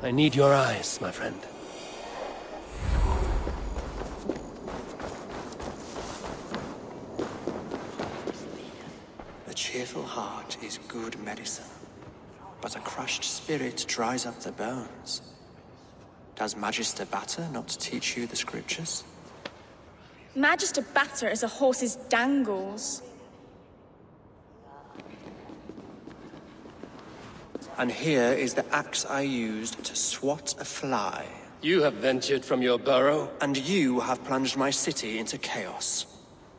I need your eyes, my friend. A cheerful heart is good medicine, but a crushed spirit dries up the bones. Does Magister Batter not teach you the scriptures? Magister Batter is a horse's dangles. And here is the axe I used to swat a fly. You have ventured from your burrow? And you have plunged my city into chaos.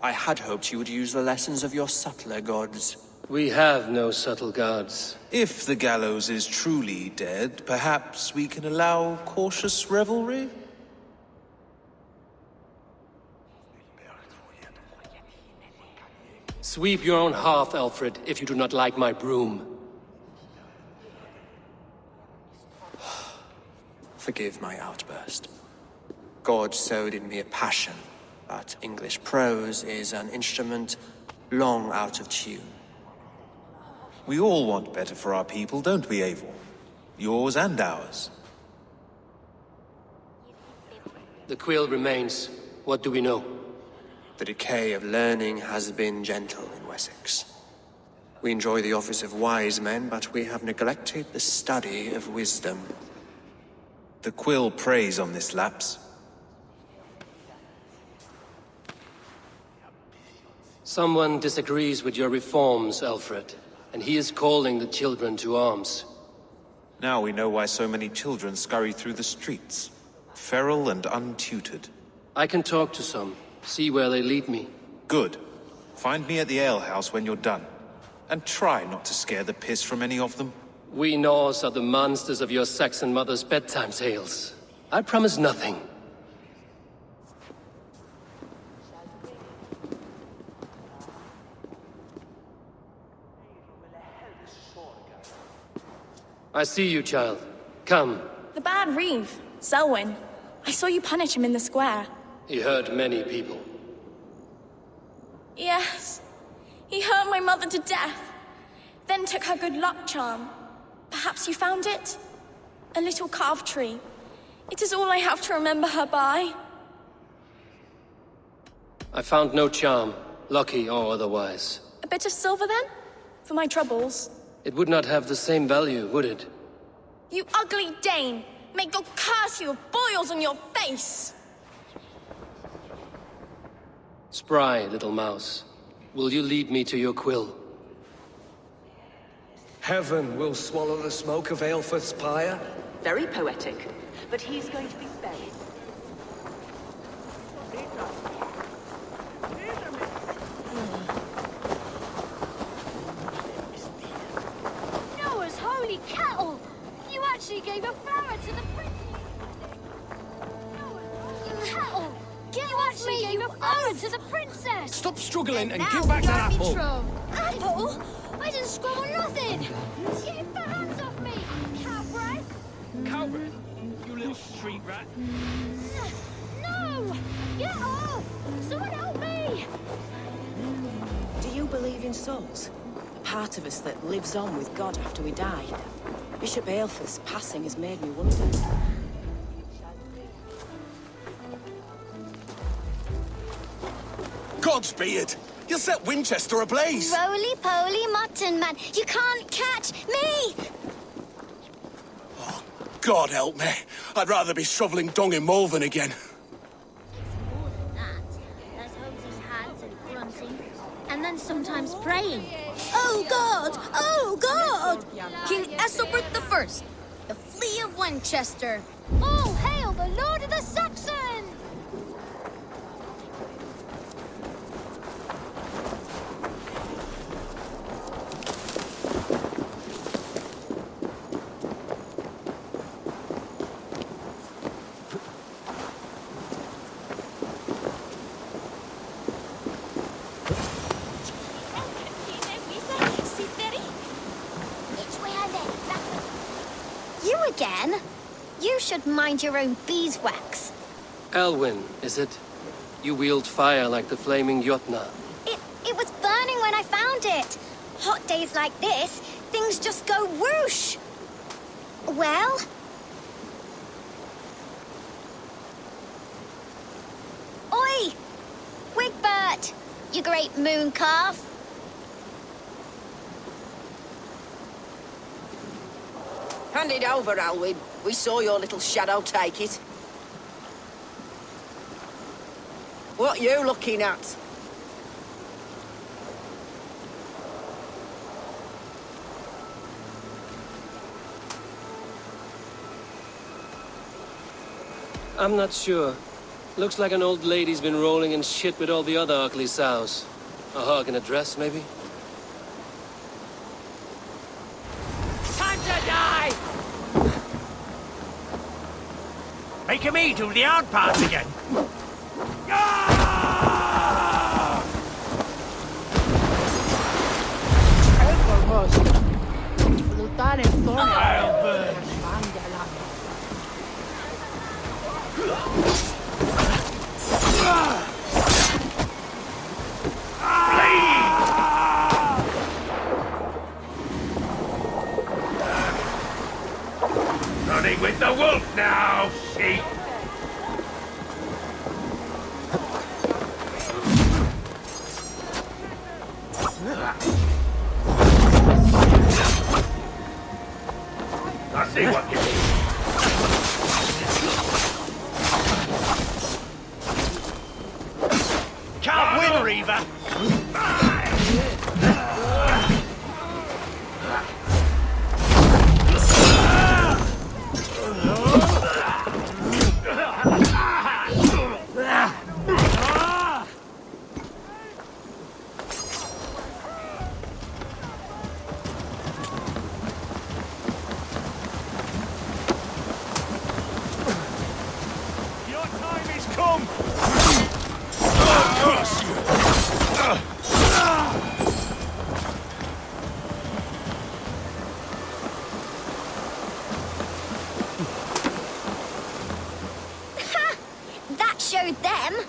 I had hoped you would use the lessons of your subtler gods. We have no subtle gods. If the gallows is truly dead, perhaps we can allow cautious revelry? Sweep your own hearth, Alfred, if you do not like my broom. Forgive my outburst. God sowed in me a passion, but English prose is an instrument long out of tune. We all want better for our people, don't we, Eivor? Yours and ours. The quill remains. What do we know? The decay of learning has been gentle in Wessex. We enjoy the office of wise men, but we have neglected the study of wisdom. The quill preys on this lapse. Someone disagrees with your reforms, Alfred, and he is calling the children to arms. Now we know why so many children scurry through the streets, feral and untutored. I can talk to some, see where they lead me. Good. Find me at the alehouse when you're done. And try not to scare the piss from any of them. We Norse are the monsters of your Saxon mother's bedtime tales. I promise nothing. I see you, child. Come. The bad reeve, Selwyn. I saw you punish him in the square. He hurt many people. Yes. He hurt my mother to death. Then took her good luck charm. Perhaps you found it? A little carved tree. It is all I have to remember her by. I found no charm, lucky or otherwise. A bit of silver, then? For my troubles. It would not have the same value, would it? You ugly Dane! May God curse you with boils on your face! Spry, little mouse. Will you lead me to your quill? Heaven will swallow the smoke of Aelfirth's pyre. Very poetic, but he's going to be buried. Noah's holy kettle! You actually gave a flower to the prince. Noah's holy kettle! You actually gave a flower to the princess! Stop struggling and give back that apple! Apple? I didn't scrabble nothing! Get the hands off me, cowbread! Cowbread? You little street rat. No! Get off! Someone help me! Do you believe in souls? A part of us that lives on with God after we die? Bishop Aelfirth's passing has made me wonder. God's beard! You'll set Wincestre ablaze! Roly-poly mutton man, you can't catch me! Oh, God help me. I'd rather be shoveling dung in Malvern again. More than that. There's Holmes's hands and grunting, and then sometimes praying. Oh God! Oh God! King Ethelbert I, the Flea of Winchester. All hail the Lord of the Saxons! You again? You should mind your own beeswax. Elwyn, is it? You wield fire like the flaming Jotna. It was burning when I found it. Hot days like this, things just go whoosh. Well, What? You great moon calf? Hand it over, Alwyn. We saw your little shadow take it. What you looking at? I'm not sure. Looks like an old lady's been rolling in shit with all the other ugly sows. A hog in a dress, maybe? Time to die! Making me do the hard part again. I'll burn. Running with the wolf now, sheep! I see what you mean. Can't win, Reaver! Your time is come! That showed them.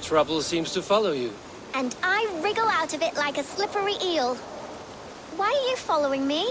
Trouble seems to follow you. And I wriggle out of it like a slippery eel. Why are you following me?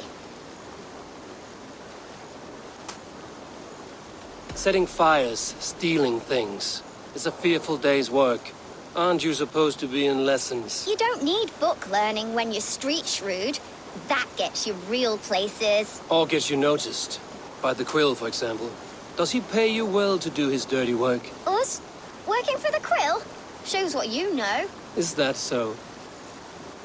Setting fires, stealing things. It's a fearful day's work. Aren't you supposed to be in lessons? You don't need book learning when you're street shrewd. That gets you real places. Or gets you noticed. By the Quill, for example. Does he pay you well to do his dirty work? Us? Working for the Quill? Shows what you know. Is that so?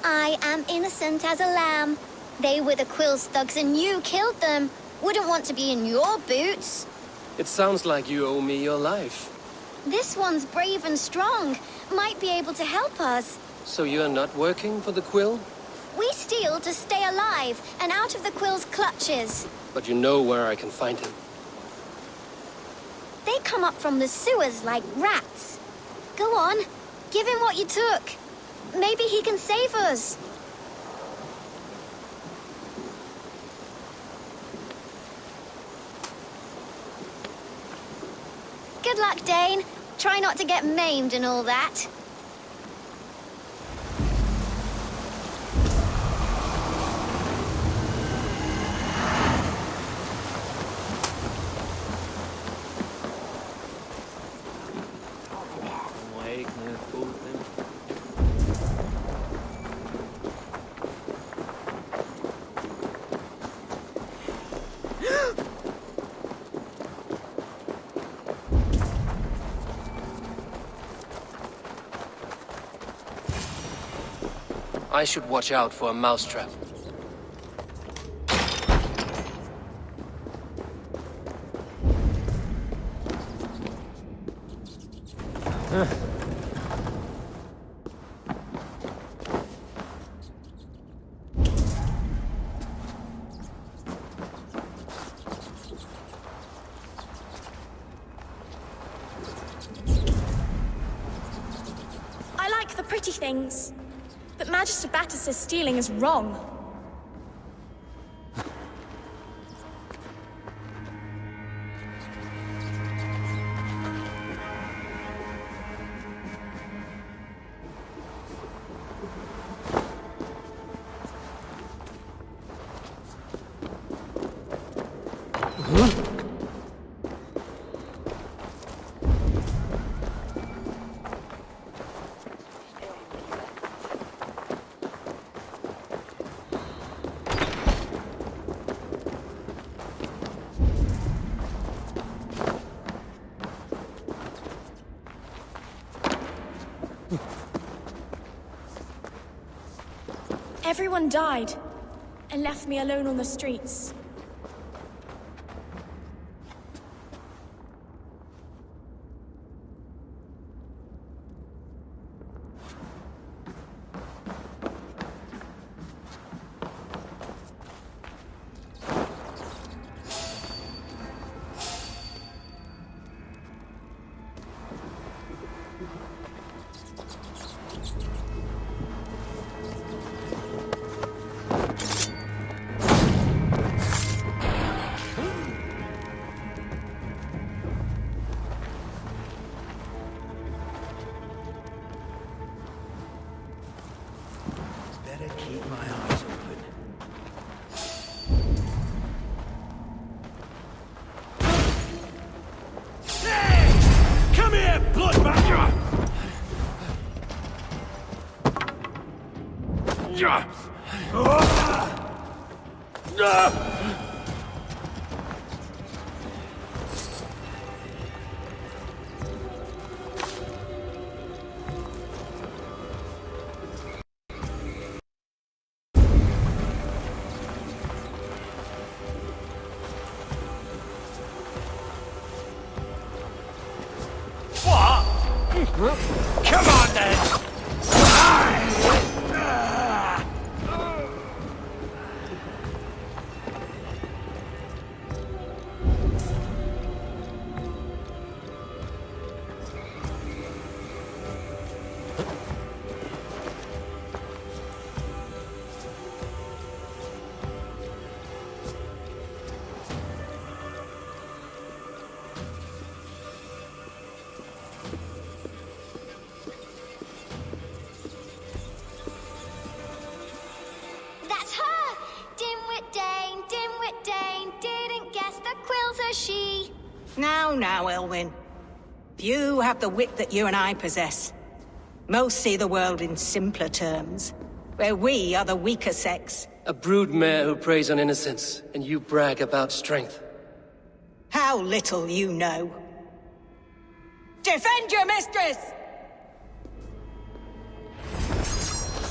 I am innocent as a lamb. They were the Quill's thugs and you killed them. Wouldn't want to be in your boots. It sounds like you owe me your life. This one's brave and strong. Might be able to help us. So you're not working for the Quill? We steal to stay alive and out of the Quill's clutches. But you know where I can find him. They come up from the sewers like rats. Go on, give him what you took. Maybe he can save us. Good luck, Dane. Try not to get maimed and all that. I should watch out for a mousetrap. I like the pretty things. But Magister Batter says stealing is wrong. Everyone died, and left me alone on the streets. Keep my eyes open. Hey! Come here, bloodbagger! Come on then! Now, Elwyn. Few have the wit that you and I possess. Most see the world in simpler terms, where we are the weaker sex. A broodmare who preys on innocence, and you brag about strength. How little you know. Defend your mistress!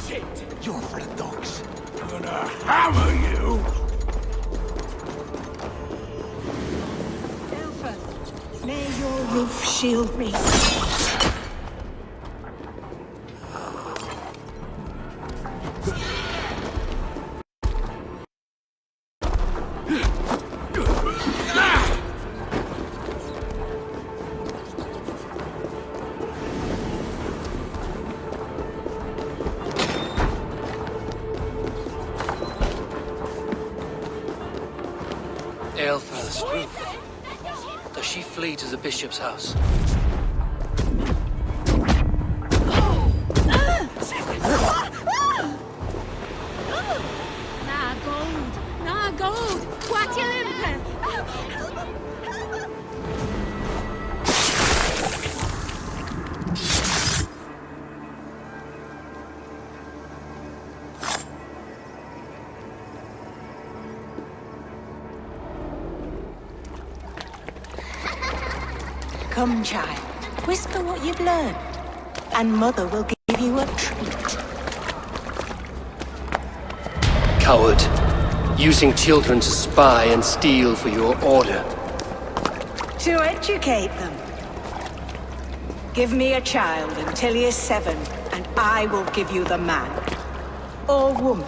Shit! You're for the dogs. I'm gonna hammer you! May your roof shield me. Eivor's roof. Does she flee to the bishop's house? Na gold! Quatilimpe! Come, child. Whisper what you've learned, and Mother will give you a treat. Coward. Using children to spy and steal for your order. To educate them. Give me a child until he is 7, and I will give you the man. Or woman.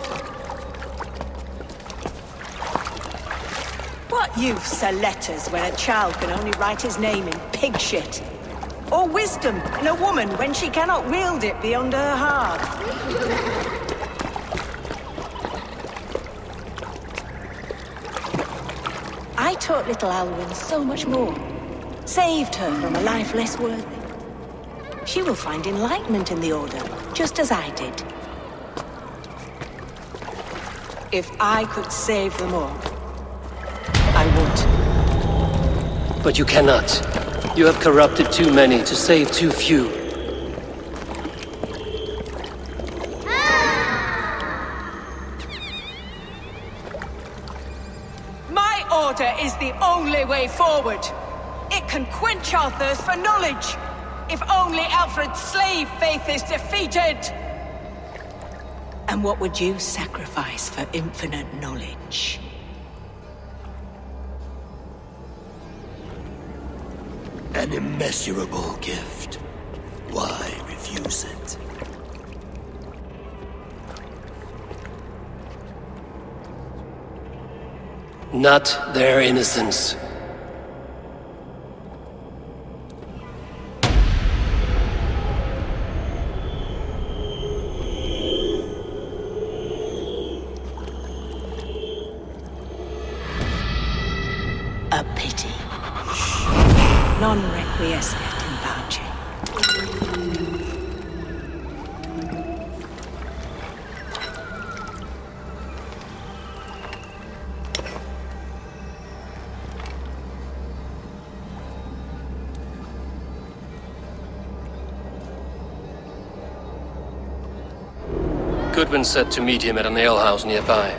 What use are letters when a child can only write his name in pig shit? Or wisdom in a woman when she cannot wield it beyond her heart? I taught little Alwyn so much more. Saved her from a life less worthy. She will find enlightenment in the Order, just as I did. If I could save them all, I would. But you cannot. You have corrupted too many to save too few. My order is the only way forward. It can quench our thirst for knowledge. If only Alfred's slave faith is defeated. And what would you sacrifice for infinite knowledge? An immeasurable gift. Why refuse it? Not their innocence. A pity. Non requiescat in pace. Goodwin said to meet him at an alehouse nearby.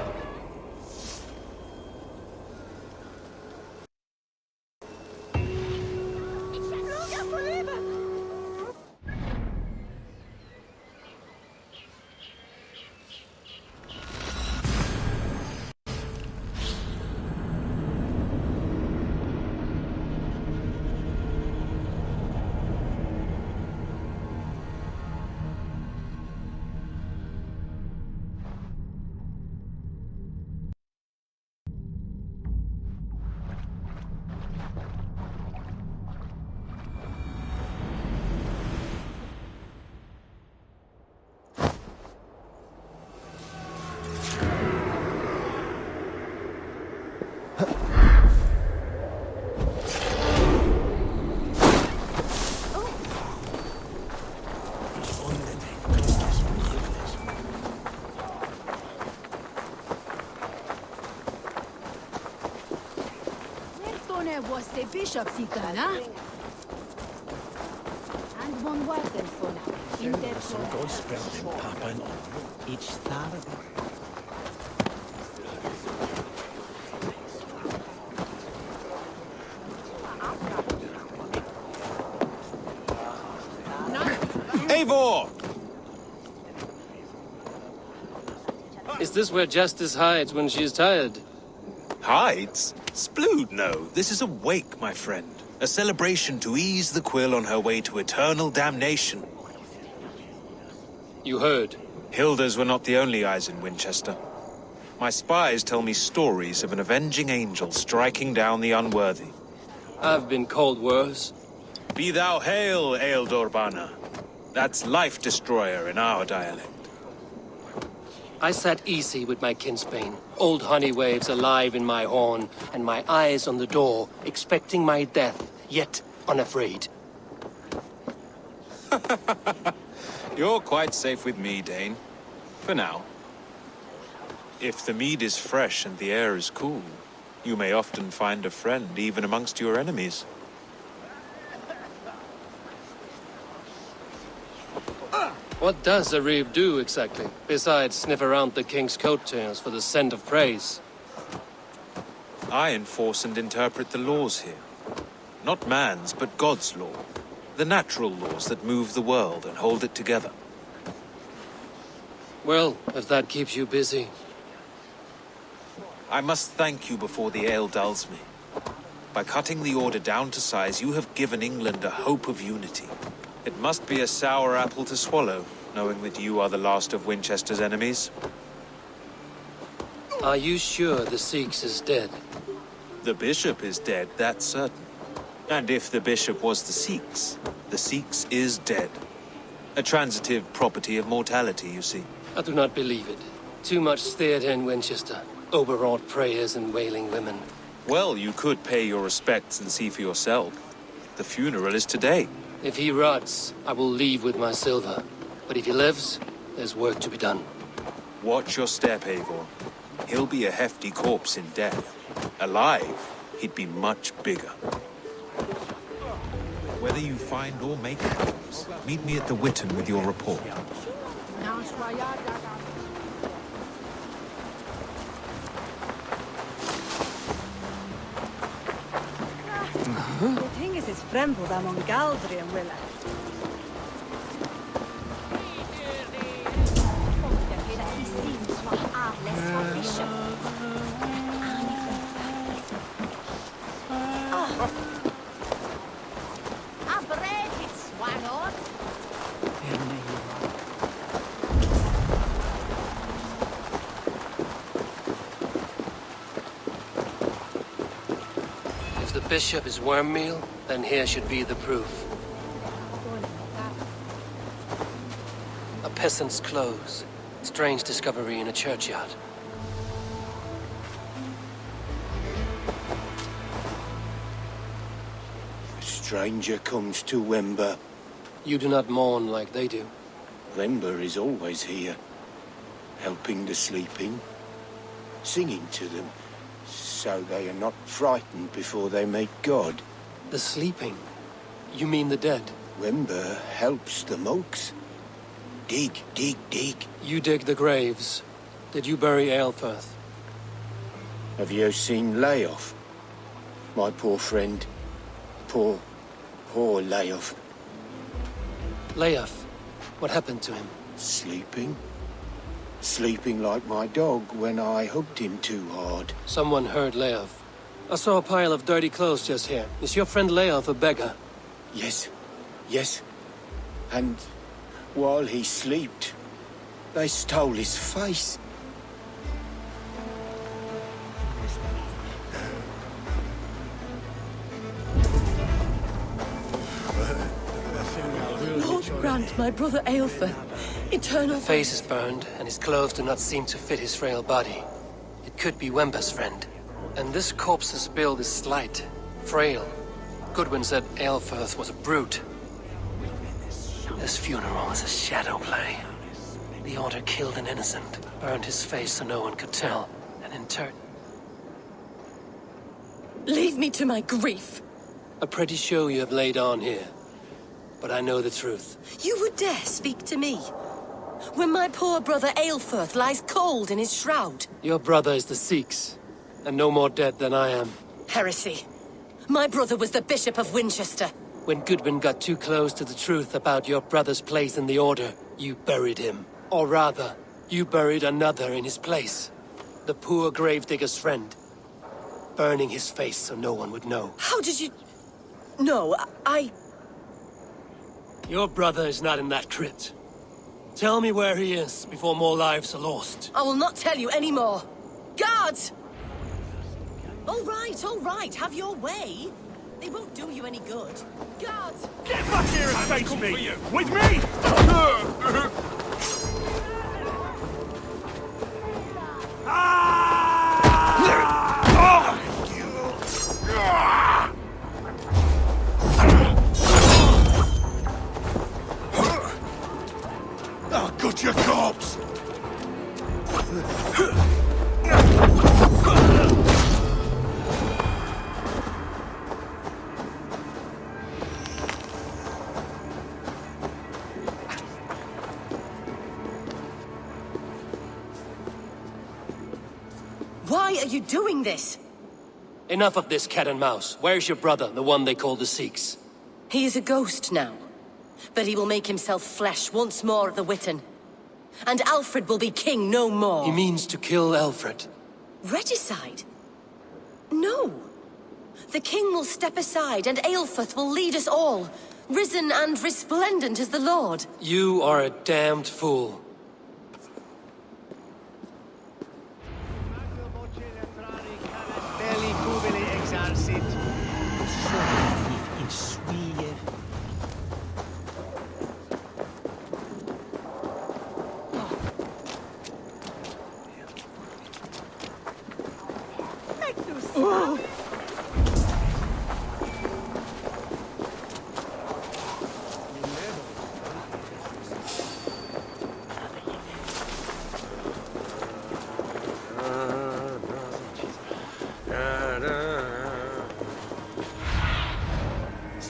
Was the bishop Sikana? And one water for now. Som gospel den pappan. Each star. Eivor! Is this where Justice hides when she is tired? Hides? Splood, no. This is a wake, my friend. A celebration to ease the Quill on her way to eternal damnation. You heard. Hilda's were not the only eyes in Wincestre. My spies tell me stories of an avenging angel striking down the unworthy. I've been called worse. Be thou hail, Eildorbana. That's Life Destroyer in our dialect. I sat easy with my kinsbane, old honey waves alive in my horn, and my eyes on the door, expecting my death, yet unafraid. You're quite safe with me, Dane. For now. If the mead is fresh and the air is cool, you may often find a friend even amongst your enemies. What does a reeve do exactly, besides sniff around the king's coattails for the scent of praise? I enforce and interpret the laws here. Not man's, but God's law. The natural laws that move the world and hold it together. Well, if that keeps you busy. I must thank you before the ale dulls me. By cutting the Order down to size, you have given England a hope of unity. It must be a sour apple to swallow, knowing that you are the last of Winchester's enemies. Are you sure the Seax is dead? The bishop is dead, that's certain. And if the bishop was the Seax is dead. A transitive property of mortality, you see. I do not believe it. Too much theatre in Winchester. Overwrought prayers and wailing women. Well, you could pay your respects and see for yourself. The funeral is today. If he rots, I will leave with my silver. But if he lives, there's work to be done. Watch your step, Eivor. He'll be a hefty corpse in death. Alive, he'd be much bigger. Whether you find or make a corpse, meet me at the Witten with your report. The thing is, it's frembled among Galdri and Willa. bishop. If the bishop is worm meal, then here should be the proof. A peasant's clothes. Strange discovery in a churchyard. A stranger comes to Wemba. You do not mourn like they do. Wemba is always here, helping the sleeping, singing to them, so they are not frightened before they meet God. The sleeping? You mean the dead? Wemba helps the monks. Dig, dig, dig. You dig the graves. Did you bury Eivor? Have you seen Layoff? My poor friend. Poor Layoff. Layoff? What happened to him? Sleeping. Sleeping like my dog when I hugged him too hard. Someone heard Layoff. I saw a pile of dirty clothes just here. Is your friend Layoff a beggar? Yes. Yes. And while he slept, they stole his face. Lord grant my brother Eivor eternal... His face is burned, and his clothes do not seem to fit his frail body. It could be Wemba's friend. And this corpse's build is slight, frail. Goodwin said Eivor was a brute. This funeral is a shadow play. The Order killed an innocent, burned his face so no one could tell, and interred... Leave me to my grief. A pretty show you have laid on here. But I know the truth. You would dare speak to me? When my poor brother Eivor lies cold in his shroud. Your brother is the Seax, and no more dead than I am. Heresy. My brother was the Bishop of Wincestre. When Goodwin got too close to the truth about your brother's place in the Order, you buried him. Or rather, you buried another in his place. The poor gravedigger's friend. Burning his face so no one would know. How did you... No, Your brother is not in that crypt. Tell me where he is before more lives are lost. I will not tell you anymore. Guards! All right, have your way. They won't do you any good. Guards! Get back here and face me! With me! I'll gut your corpse! Why are you doing this? Enough of this cat and mouse. Where's your brother, the one they call the Seax? He is a ghost now. But he will make himself flesh once more of the Witten. And Alfred will be king no more. He means to kill Alfred. Regicide? No. The king will step aside and Eilfrith will lead us all, risen and resplendent as the Lord. You are a damned fool.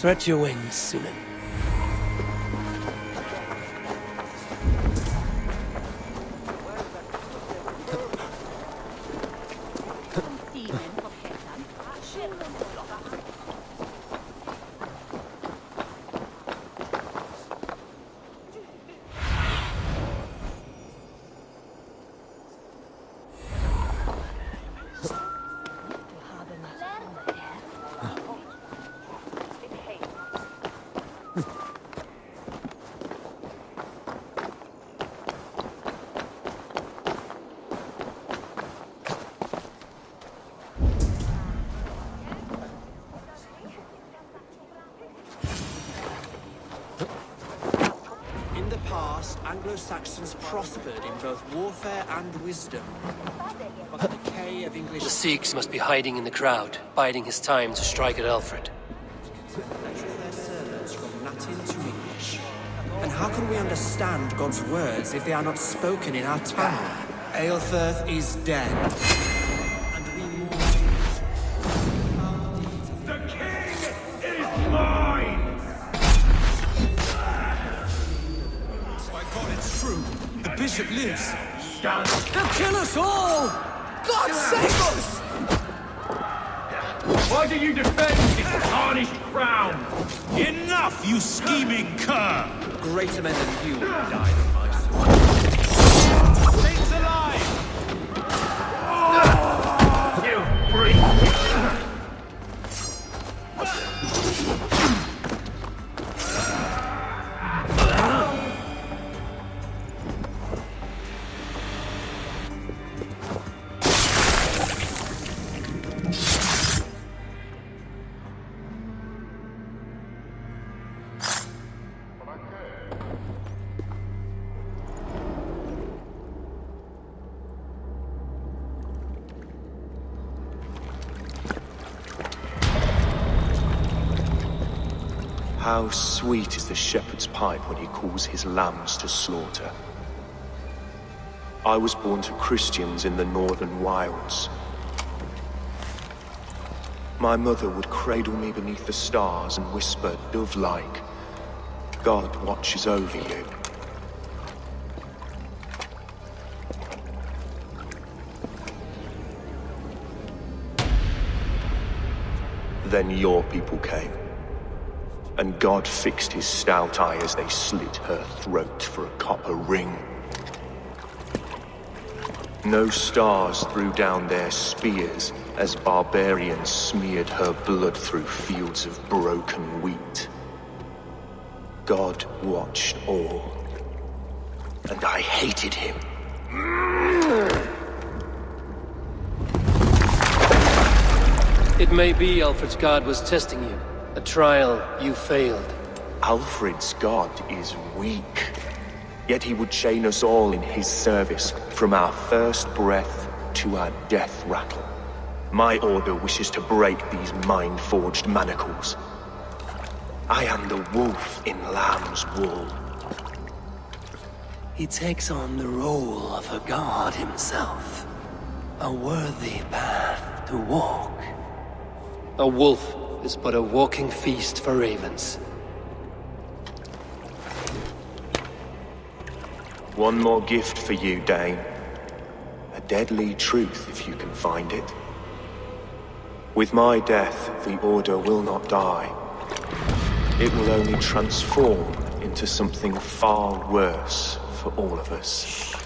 Stretch your wings, Sunan. Anglo-Saxons prospered in both warfare and wisdom. But the decay of English... The Seax must be hiding in the crowd, biding his time to strike at Alfred. Their servants from Latin to English. And how can we understand God's words if they are not spoken in our tongue? Aelfirth is dead. And we mourn. The king is mine! My God, it's true. The bishop lives. They'll kill us all! God save us! Why do you defend his tarnished crown? Enough, you scheming cur! Greater men than you will die than my sword. Saints alive! You freak! How sweet is the shepherd's pipe when he calls his lambs to slaughter. I was born to Christians in the northern wilds. My mother would cradle me beneath the stars and whisper, dove-like, God watches over you. Then your people came. And God fixed his stout eye as they slit her throat for a copper ring. No stars threw down their spears as barbarians smeared her blood through fields of broken wheat. God watched all, and I hated him. It may be Alfred's god was testing you. A trial you failed. Alfred's god is weak. Yet he would chain us all in his service, from our first breath to our death rattle. My order wishes to break these mind-forged manacles. I am the wolf in lamb's wool. He takes on the role of a god himself. A worthy path to walk. A wolf is but a walking feast for ravens. One more gift for you, Dane. A deadly truth, if you can find it. With my death, the Order will not die. It will only transform into something far worse for all of us.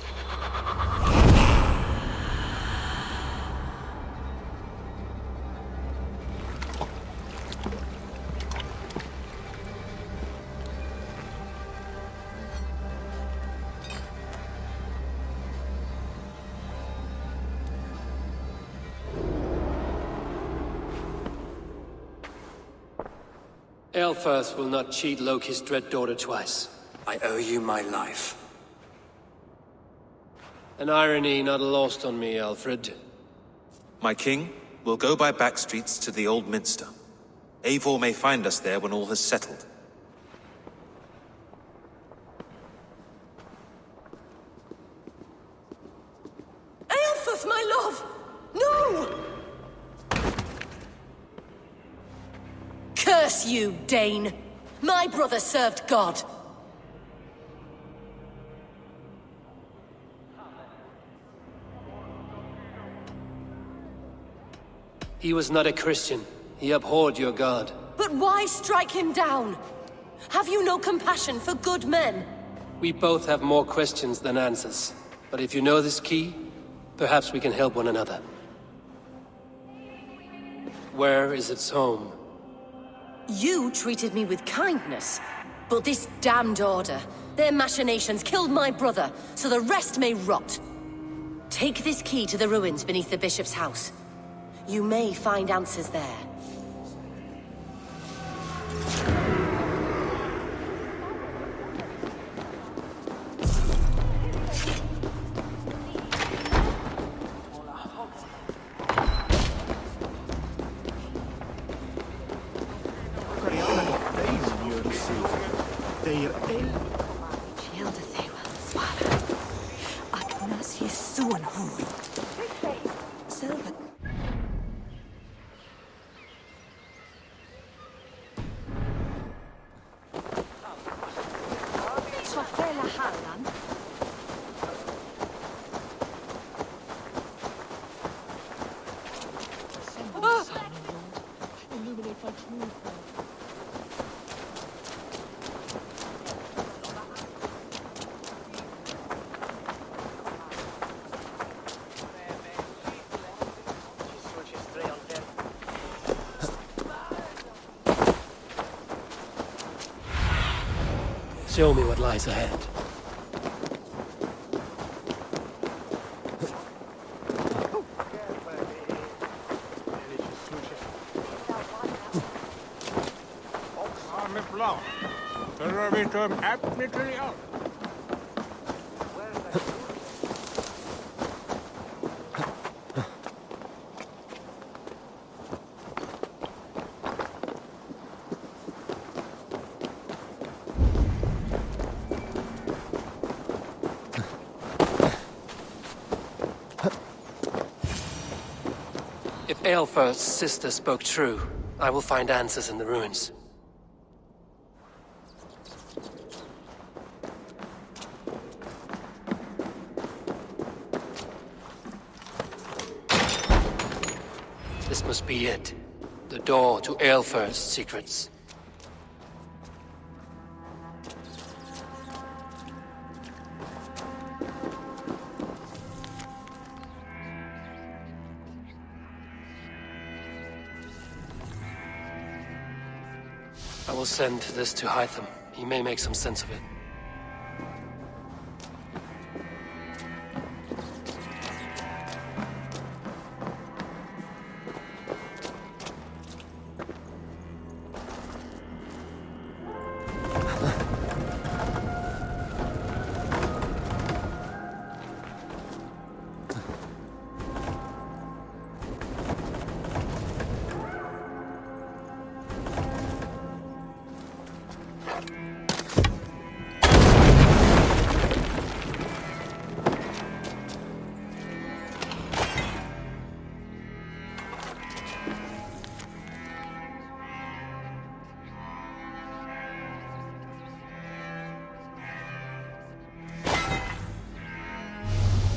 Aelfirth will not cheat Loki's dread daughter twice. I owe you my life. An irony not lost on me, Alfred. My king, we'll go by back streets to the Old Minster. Eivor may find us there when all has settled. Aelfirth, my love! No! Curse you, Dane! My brother served God. He was not a Christian. He abhorred your god. But why strike him down? Have you no compassion for good men? We both have more questions than answers. But if you know this key, perhaps we can help one another. Where is its home? You treated me with kindness, but this damned order, their machinations killed my brother, so the rest may rot. Take this key to the ruins beneath the bishop's house. You may find answers there. Eivor. Shield they will swallow. Agnes is soon home. Silver. Sofela Harlan. Illuminate my true Show me what lies ahead. If Eilfir's sister spoke true, I will find answers in the ruins. This must be it. The door to Eilfir's secrets. I will send this to Hytham. He may make some sense of it.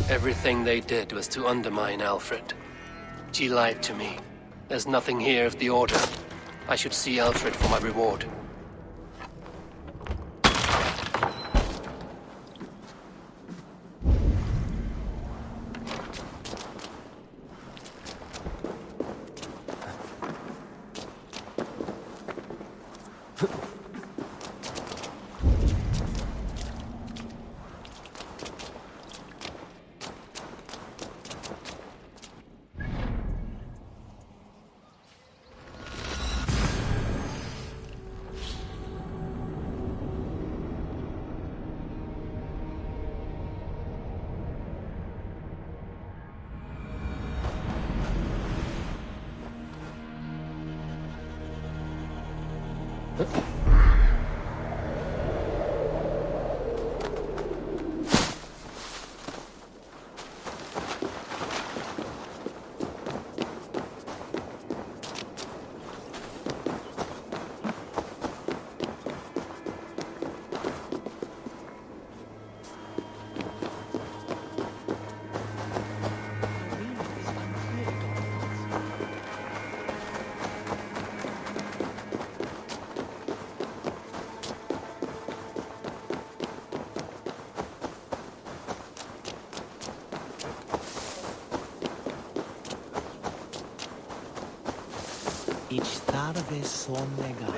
Everything they did was to undermine Alfred. She lied to me. There's nothing here of the Order. I should see Alfred for my reward. Each tarde son legal.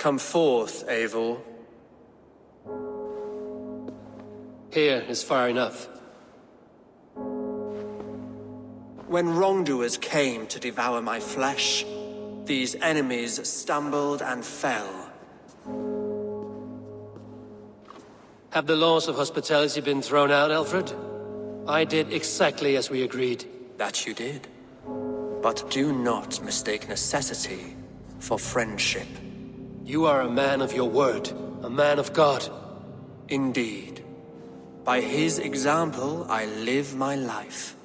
Come forth, Eivor. Here is far enough. When wrongdoers came to devour my flesh, these enemies stumbled and fell. Have the laws of hospitality been thrown out, Alfred? I did exactly as we agreed. That you did. But do not mistake necessity for friendship. You are a man of your word, a man of God. Indeed. By his example, I live my life.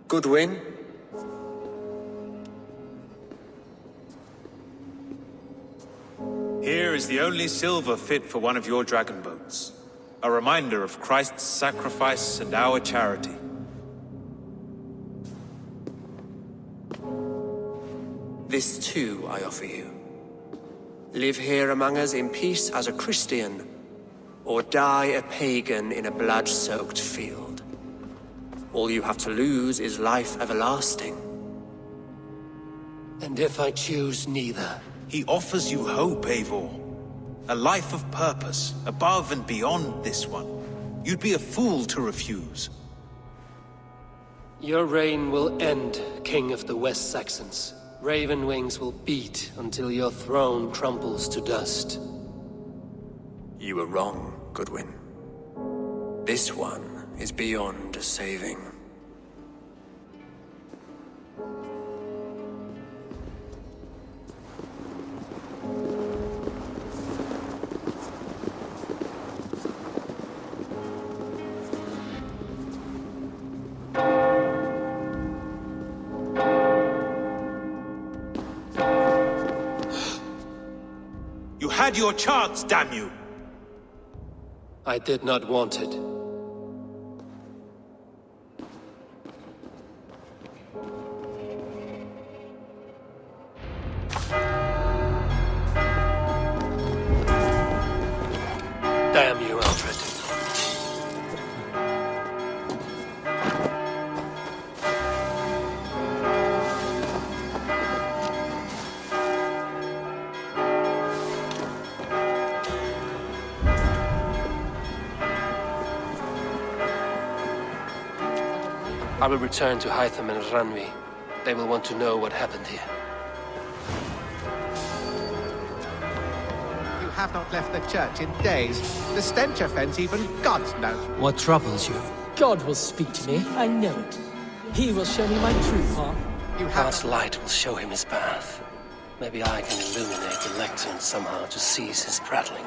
Goodwin? Here is the only silver fit for one of your dragon boats. A reminder of Christ's sacrifice and our charity. This too I offer you. Live here among us in peace as a Christian, or die a pagan in a blood-soaked field. All you have to lose is life everlasting. And if I choose neither? He offers you hope, Eivor. A life of purpose, above and beyond this one. You'd be a fool to refuse. Your reign will end, King of the West Saxons. Raven wings will beat until your throne crumbles to dust. You were wrong, Goodwin. This one is beyond saving. You had your chance, damn you! I did not want it. Damn you, Alfred. I will return to Hytham and Ranvi. They will want to know what happened here. You have not left the church in days. The stench offends even gods know. What troubles you? God will speak to me, I know it. He will show me my true path. God's light will show him his path. Maybe I can illuminate the lectern somehow to cease his prattling.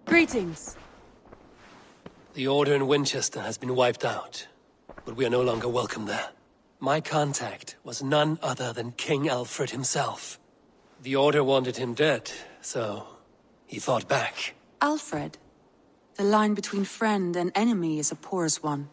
Greetings. The Order in Wincestre has been wiped out, but we are no longer welcome there. My contact was none other than King Alfred himself. The Order wanted him dead, so he fought back. Alfred. The line between friend and enemy is a porous one.